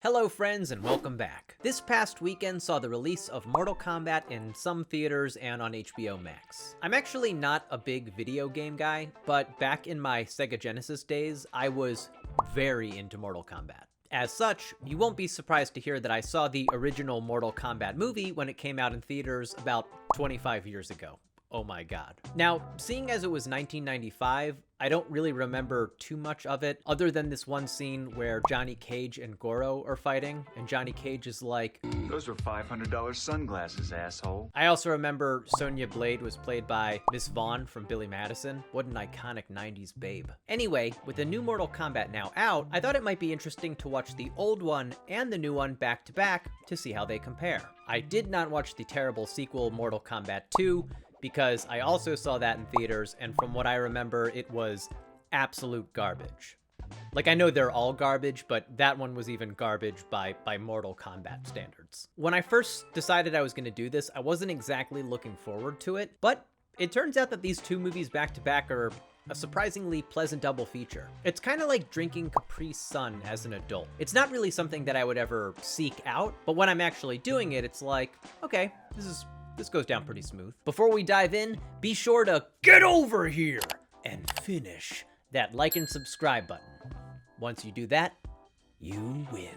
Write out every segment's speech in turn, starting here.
Hello friends and welcome back. This past weekend saw the release of Mortal Kombat in some theaters and on HBO Max. I'm actually not a big video game guy, but back in my Sega Genesis days, I was very into Mortal Kombat. As such, you won't be surprised to hear that I saw the original Mortal Kombat movie when it came out in theaters about 25 years ago. Oh my god. Now, seeing as it was 1995, I don't really remember too much of it, other than this one scene where Johnny Cage and Goro are fighting, and Johnny Cage is like, "Those were $500 sunglasses, asshole." I also remember Sonya Blade was played by Miss Vaughn from Billy Madison. What an iconic 90s babe. Anyway, with the new Mortal Kombat now out, I thought it might be interesting to watch the old one and the new one back to back to see how they compare. I did not watch the terrible sequel Mortal Kombat 2, because I also saw that in theaters, and from what I remember, it was absolute garbage. Like, I know they're all garbage, but that one was even garbage by Mortal Kombat standards. When I first decided I was going to do this, I wasn't exactly looking forward to it, but it turns out that these two movies back to back are a surprisingly pleasant double feature. It's kind of like drinking Capri Sun as an adult. It's not really something that I would ever seek out, but when I'm actually doing it, it's like, okay, this goes down pretty smooth. Before we dive in, be sure to get over here and finish that like and subscribe button. Once you do that, you win.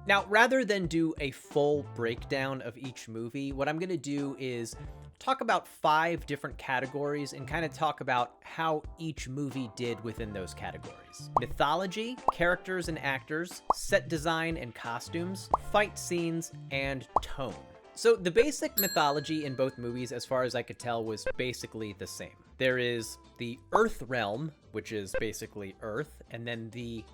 Now, rather than do a full breakdown of each movie, what I'm gonna do is talk about 5 different categories and kind of talk about how each movie did within those categories. Mythology, characters and actors, set design and costumes, fight scenes, and tone. So the basic mythology in both movies, as far as I could tell, was basically the same. There is the Earth realm, which is basically Earth, and then the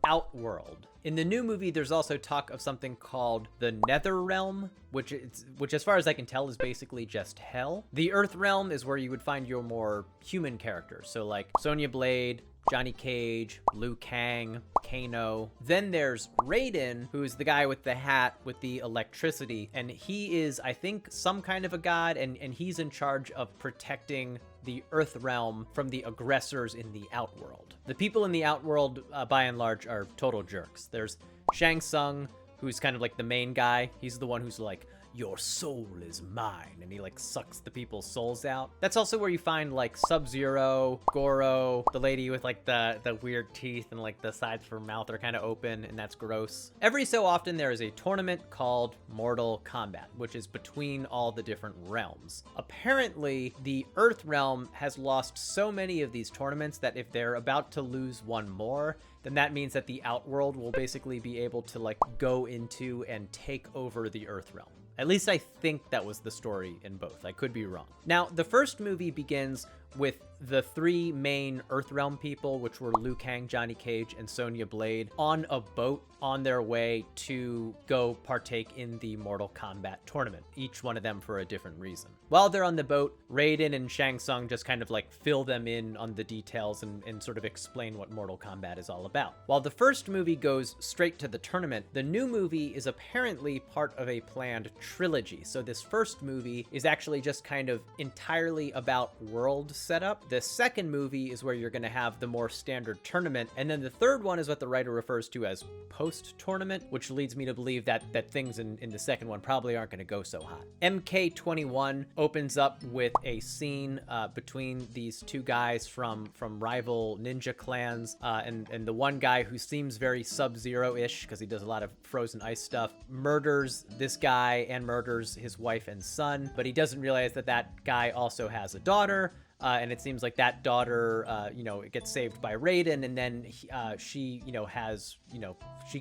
Outworld. In the new movie, there's also talk of something called the Nether realm, which as far as I can tell is basically just hell. The Earth realm is where you would find your more human characters, so like Sonya Blade, Johnny Cage, Liu Kang, Kano. Then there's Raiden, who's the guy with the hat with the electricity, and he is, I think, some kind of a god, and he's in charge of protecting the Earth realm from the aggressors in the Outworld. The people in the Outworld, by and large, are total jerks. There's Shang Tsung, who's kind of like the main guy. He's the one who's like, "Your soul is mine," and he like sucks the people's souls out. That's also where you find like Sub-Zero, Goro, the lady with like the weird teeth and like the sides of her mouth are kind of open, and that's gross. Every so often there is a tournament called Mortal Kombat, which is between all the different realms. Apparently, the Earth realm has lost so many of these tournaments that if they're about to lose one more, then that means that the Outworld will basically be able to like go into and take over the Earth realm. At least I think that was the story in both. I could be wrong. Now, the first movie begins with the 3 main Earthrealm people, which were Liu Kang, Johnny Cage, and Sonya Blade, on a boat on their way to go partake in the Mortal Kombat tournament, each one of them for a different reason. While they're on the boat, Raiden and Shang Tsung just kind of like fill them in on the details and sort of explain what Mortal Kombat is all about. While the first movie goes straight to the tournament, the new movie is apparently part of a planned trilogy. So this first movie is actually just kind of entirely about world setup. The second movie is where you're going to have the more standard tournament, and then the third one is what the writer refers to as post-tournament, which leads me to believe that things in the second one probably aren't going to go so hot. MK21 opens up with a scene between these 2 guys from rival ninja clans, and the one guy who seems very Sub-Zero-ish because he does a lot of frozen ice stuff, murders this guy and murders his wife and son, but he doesn't realize that guy also has a daughter. And it seems like that daughter, gets saved by Raiden, and then she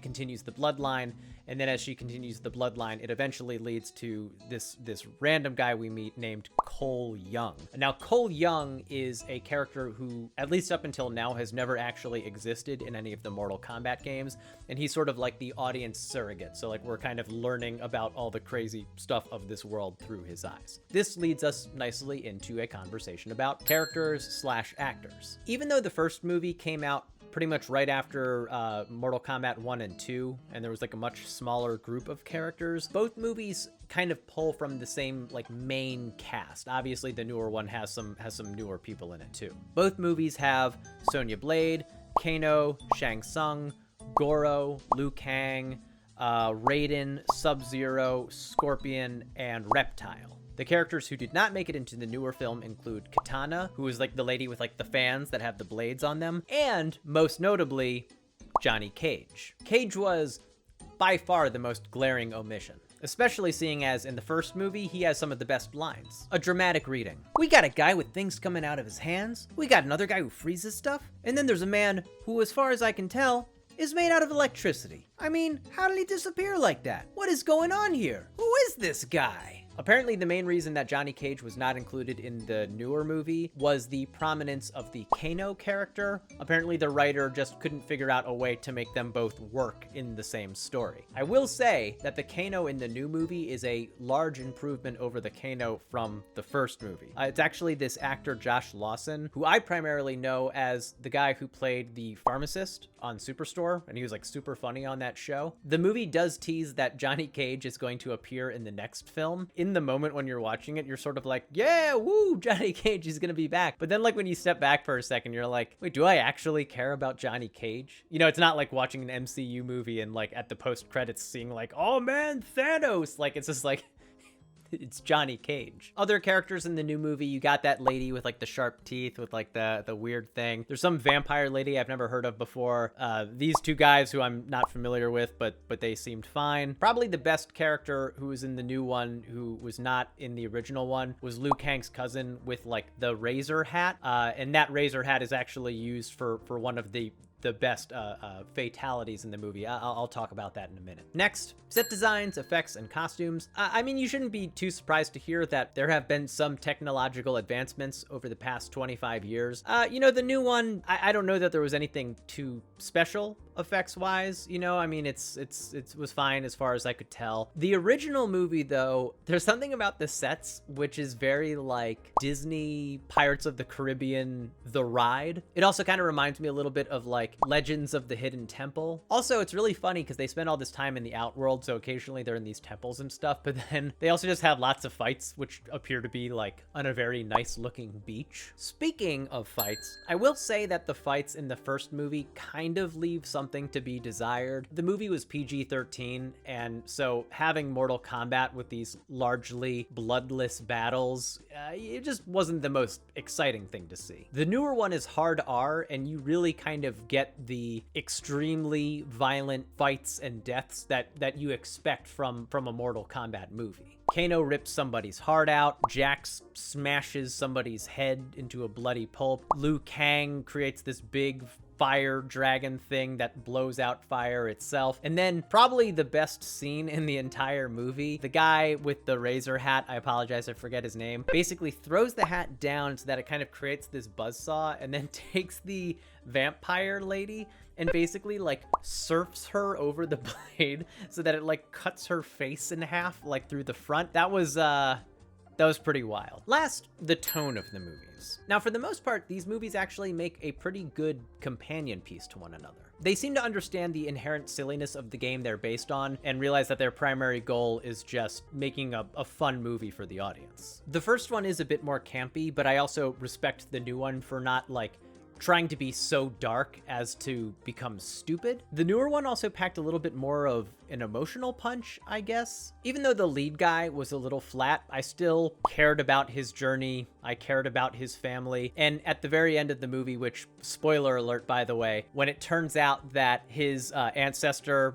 continues the bloodline, and then as she continues the bloodline, it eventually leads to this random guy we meet named Cole Young. Now, Cole Young is a character who, at least up until now, has never actually existed in any of the Mortal Kombat games, and he's sort of like the audience surrogate, so like we're kind of learning about all the crazy stuff of this world through his eyes. This leads us nicely into a conversation about characters/actors. Even though the first movie came out pretty much right after Mortal Kombat 1 and 2, and there was like a much smaller group of characters, both movies kind of pull from the same like main cast. Obviously the newer one has some newer people in it too. Both movies have Sonya Blade, Kano, Shang Tsung, Goro, Liu Kang, Raiden, Sub-Zero, Scorpion, and Reptile. The characters who did not make it into the newer film include Katana, who is like the lady with like the fans that have the blades on them, and most notably, Johnny Cage. Cage was by far the most glaring omission, especially seeing as in the first movie, he has some of the best lines. A dramatic reading. We got a guy with things coming out of his hands. We got another guy who freezes stuff. And then there's a man who, as far as I can tell, is made out of electricity. I mean, how did he disappear like that? What is going on here? Who is this guy? Apparently, the main reason that Johnny Cage was not included in the newer movie was the prominence of the Kano character. Apparently, the writer just couldn't figure out a way to make them both work in the same story. I will say that the Kano in the new movie is a large improvement over the Kano from the first movie. It's actually this actor, Josh Lawson, who I primarily know as the guy who played the pharmacist on Superstore, and he was like super funny on that show. The movie does tease that Johnny Cage is going to appear in the next film. In the moment when you're watching it, you're sort of like, yeah, woo, Johnny Cage is gonna be back. But then like when you step back for a second, you're like, wait, do I actually care about Johnny Cage? You know, it's not like watching an MCU movie and like at the post credits seeing like, oh man, Thanos. Like, it's just like, it's Johnny Cage. Other characters in the new movie, you got that lady with like the sharp teeth with like the weird thing. There's some vampire lady I've never heard of before. These two guys who I'm not familiar with, but they seemed fine. Probably the best character who was in the new one who was not in the original one was Liu Kang's cousin with like the razor hat. And that razor hat is actually used for one of the best fatalities in the movie. I'll talk about that in a minute. Next, set designs, effects, and costumes. I mean, you shouldn't be too surprised to hear that there have been some technological advancements over the past 25 years. You know, the new one, I don't know that there was anything too special effects wise, you know. I mean, it was fine as far as I could tell. The original movie though, there's something about the sets which is very like Disney Pirates of the Caribbean The Ride. It also kind of reminds me a little bit of like Legends of the Hidden Temple. Also, it's really funny because they spend all this time in the outworld, so occasionally they're in these temples and stuff, but then they also just have lots of fights which appear to be like on a very nice looking beach. Speaking of fights, I will say that the fights in the first movie kind of leave something to be desired. The movie was PG-13, and so having Mortal Kombat with these largely bloodless battles, it just wasn't the most exciting thing to see. The newer one is hard R, and you really kind of get the extremely violent fights and deaths that you expect from a Mortal Kombat movie. Kano rips somebody's heart out, Jax smashes somebody's head into a bloody pulp, Liu Kang creates this big fire dragon thing that blows out fire itself. And then probably the best scene in the entire movie, the guy with the razor hat, I apologize, I forget his name, basically throws the hat down so that it kind of creates this buzzsaw and then takes the vampire lady and basically like surfs her over the blade so that it like cuts her face in half like through the front. That was pretty wild. Last, the tone of the movies. Now, for the most part, these movies actually make a pretty good companion piece to one another. They seem to understand the inherent silliness of the game they're based on and realize that their primary goal is just making a fun movie for the audience. The first one is a bit more campy, but I also respect the new one for not like trying to be so dark as to become stupid. The newer one also packed a little bit more of an emotional punch, I guess. Even though the lead guy was a little flat, I still cared about his journey. I cared about his family. And at the very end of the movie, which, spoiler alert, by the way, when it turns out that his ancestor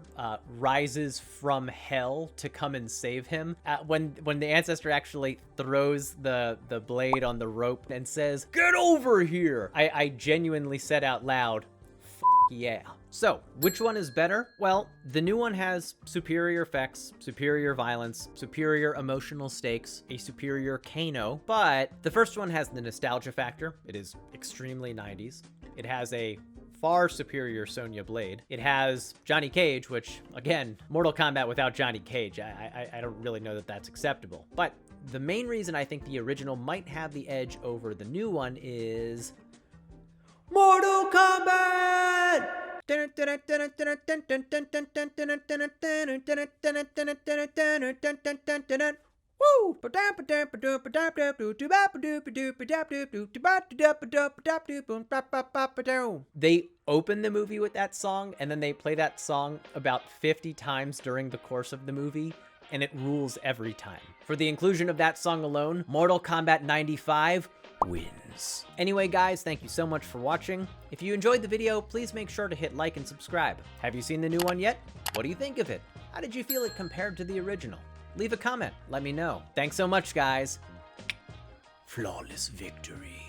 rises from hell to come and save him, when the ancestor actually throws the blade on the rope and says, "Get over here!" I genuinely said out loud, "F yeah." So, which one is better? Well, the new one has superior effects, superior violence, superior emotional stakes, a superior Kano, but the first one has the nostalgia factor. It is extremely 90s. It has a far superior Sonya Blade. It has Johnny Cage, which, again, Mortal Kombat without Johnny Cage, I don't really know that that's acceptable. But the main reason I think the original might have the edge over the new one is Mortal Kombat! Woo! They open the movie with that song, and then they play that song about 50 times during the course of the movie, and it rules every time. For the inclusion of that song alone, Mortal Kombat 95 wins. Anyway, guys, thank you so much for watching. If you enjoyed the video, please make sure to hit like and subscribe. Have you seen the new one yet? What do you think of it? How did you feel it compared to the original? Leave a comment, let me know. Thanks so much, guys. Flawless victory.